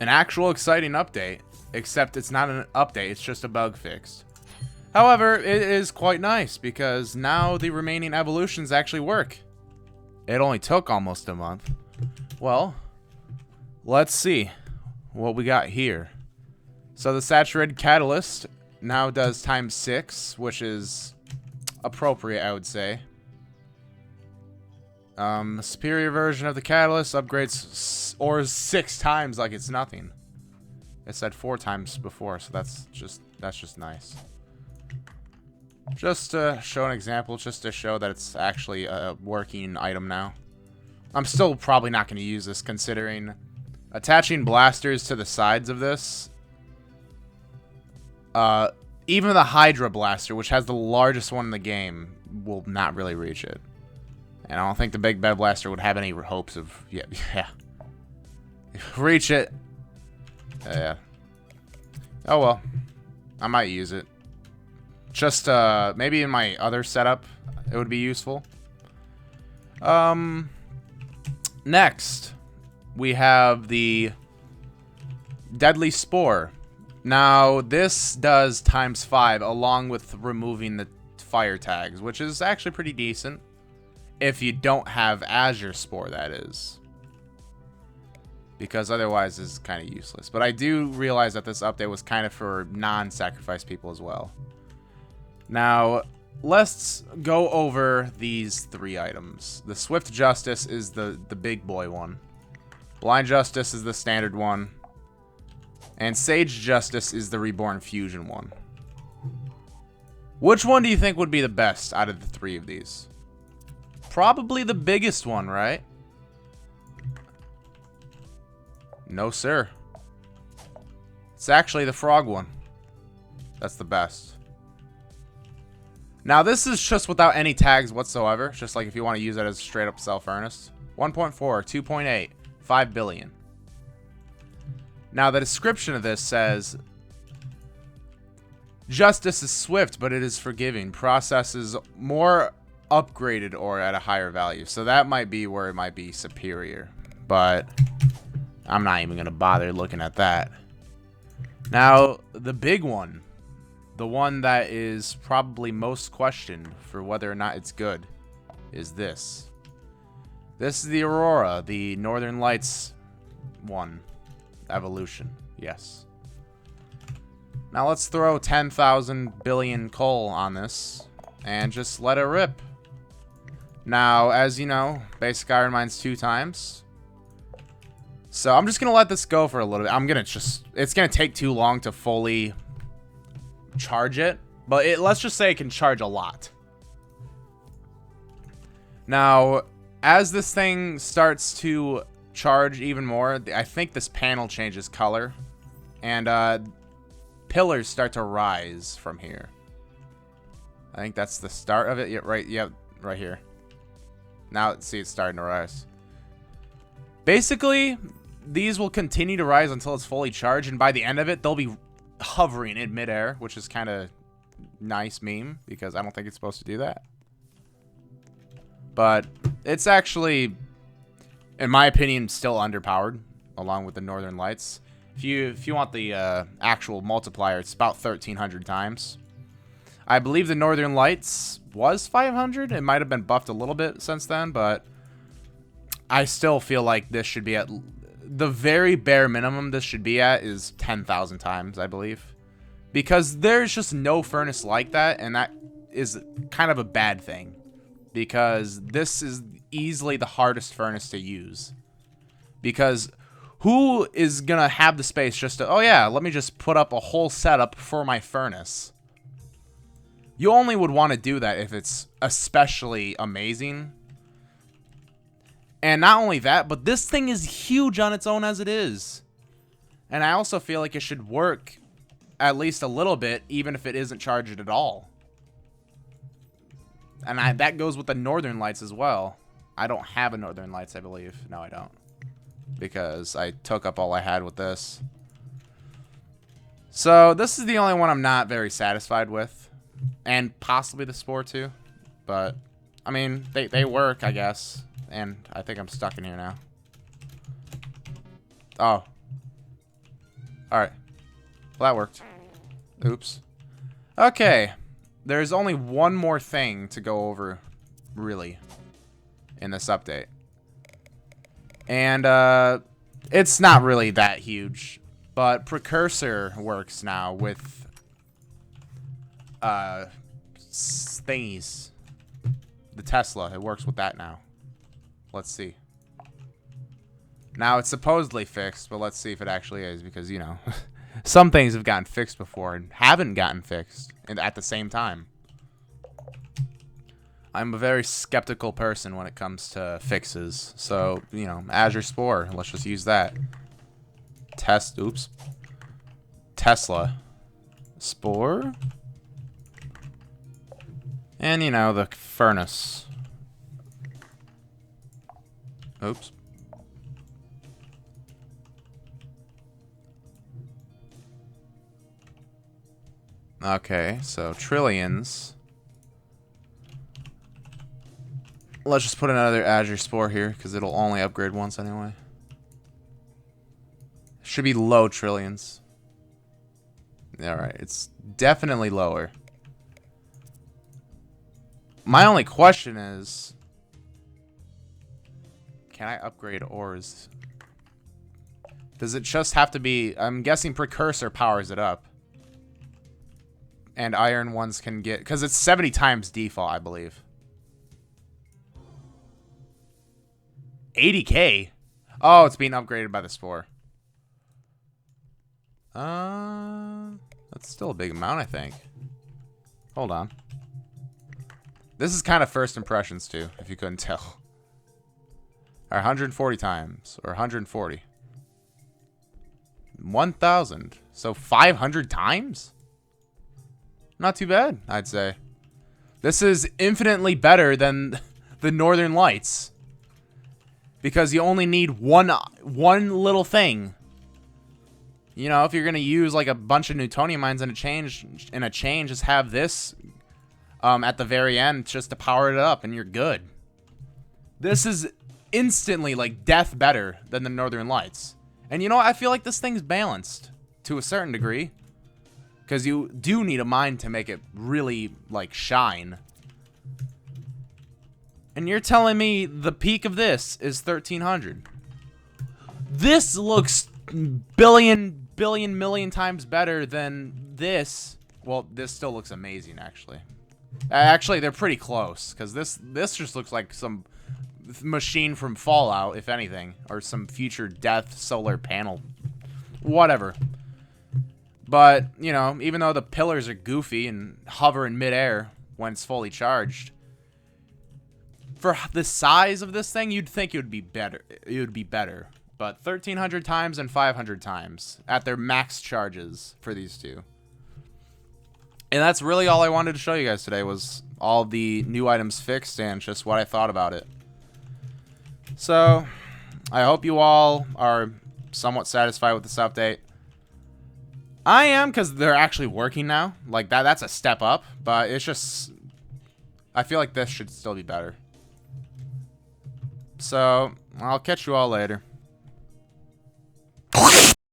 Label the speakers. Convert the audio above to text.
Speaker 1: An actual exciting update, except it's not an update, it's just a bug fix. However, it is quite nice because now the remaining evolutions actually work. It only took almost a month. Well, let's see what we got here. So the saturated catalyst now does ×6, which is appropriate, I would say. A superior version of the catalyst upgrades ores 6 times like it's nothing. It said 4 times before, so that's just nice. Just to show an example, just to show that it's actually a working item now. I'm still probably not going to use this, considering attaching blasters to the sides of this. Even the Hydra Blaster, which has the largest one in the game, will not really reach it. And I don't think the Big Bad Blaster would have any hopes of... Yeah. Reach it. Yeah. Oh well. I might use it. Just, maybe in my other setup, it would be useful. Next, we have the Deadly Spore. Now, this does ×5 along with removing the fire tags, which is actually pretty decent. If you don't have Azure Spore, that is. Because otherwise it's kind of useless. But I do realize that this update was kind of for non-sacrifice people as well. Now, let's go over these 3 items. The Swift Justice is the big boy one. Blind Justice is the standard one. And Sage Justice is the Reborn Fusion one. Which one do you think would be the best out of the 3 of these? Probably the biggest one, right? No, sir. It's actually the frog one. That's the best. Now, this is just without any tags whatsoever. Just like if you want to use it as straight up self-furnace. 1.4, 2.8, 5 billion. Now, the description of this says... Justice is swift, but it is forgiving. Processes more upgraded ore at a higher value. So that might be where it might be superior. But I'm not even going to bother looking at that. Now, the big one. The one that is probably most questioned for whether or not it's good is this. This is the Aurora, the Northern Lights one. Evolution. Yes. Now let's throw 10,000 billion coal on this and just let it rip. Now, as you know, basic iron mines 2 times. So I'm just going to let this go for a little bit. It's going to take too long to fully charge it. But let's just say it can charge a lot. Now, as this thing starts to charge even more, I think this panel changes color. And pillars start to rise from here. I think that's the start of it. Yeah, right here. Now, see, it's starting to rise. Basically, these will continue to rise until it's fully charged, and by the end of it, they'll be hovering in midair, which is kind of nice meme, because I don't think it's supposed to do that. But it's actually, in my opinion, still underpowered, along with the Northern Lights. If you want the actual multiplier, it's about 1,300 times. I believe the Northern Lights was 500. It might have been buffed a little bit since then, but I still feel like this should be at the very bare minimum. This should be at is 10,000 times, I believe, because there's just no furnace like that, and that is kind of a bad thing, because this is easily the hardest furnace to use. Because who is gonna have the space just to, oh yeah, let me just put up a whole setup for my furnace? You only would want to do that if it's especially amazing. And not only that, but this thing is huge on its own as it is. And I also feel like it should work at least a little bit, even if it isn't charged at all. And that goes with the Northern Lights as well. I don't have a Northern Lights, I believe. No, I don't. Because I took up all I had with this. So this is the only one I'm not very satisfied with. And possibly the Spore too. But, I mean, they work, I guess. And I think I'm stuck in here now. Oh. Alright. Well, that worked. Oops. Okay. There's only one more thing to go over, really, in this update. And, it's not really that huge. But Precursor works now with, thingies. The Tesla. It works with that now. Let's see. Now, it's supposedly fixed, but let's see if it actually is, because, you know, some things have gotten fixed before and haven't gotten fixed at the same time. I'm a very skeptical person when it comes to fixes, so, you know, Azure Spore, let's just use that. Oops. Tesla. Spore. And, you know, the furnace. Oops. Okay, so trillions. Let's just put another Azure Spore here, because it'll only upgrade once anyway. Should be low trillions. Alright, it's definitely lower. My only question is, can I upgrade ores? Does it just have to be... I'm guessing Precursor powers it up. And iron ones can get... Because it's 70 times default, I believe. 80k? Oh, it's being upgraded by the Spore. That's still a big amount, I think. Hold on. This is kind of first impressions, too, if you couldn't tell. Or 140 times. Or 140. 1,000. So 500 times? Not too bad, I'd say. This is infinitely better than the Northern Lights. Because you only need one little thing. You know, if you're going to use like a bunch of Newtonian mines in a chain, just have this at the very end just to power it up and you're good. This is instantly like death better than the Northern Lights. And you know, I feel like this thing's balanced to a certain degree. Because you do need a mine to make it really, like, shine. And you're telling me the peak of this is 1,300. This looks million times better than this. Well, this still looks amazing, actually. Actually, they're pretty close. Because this just looks like some machine from Fallout, if anything. Or some future death solar panel. Whatever. But, you know, even though the pillars are goofy and hover in midair when it's fully charged, for the size of this thing, you'd think it would be better. It would be better. But 1,300 times and 500 times at their max charges for these two. And that's really all I wanted to show you guys today was all the new items fixed and just what I thought about it. So, I hope you all are somewhat satisfied with this update. I am, because they're actually working now. Like, that's a step up. But it's just... I feel like this should still be better. So, I'll catch you all later.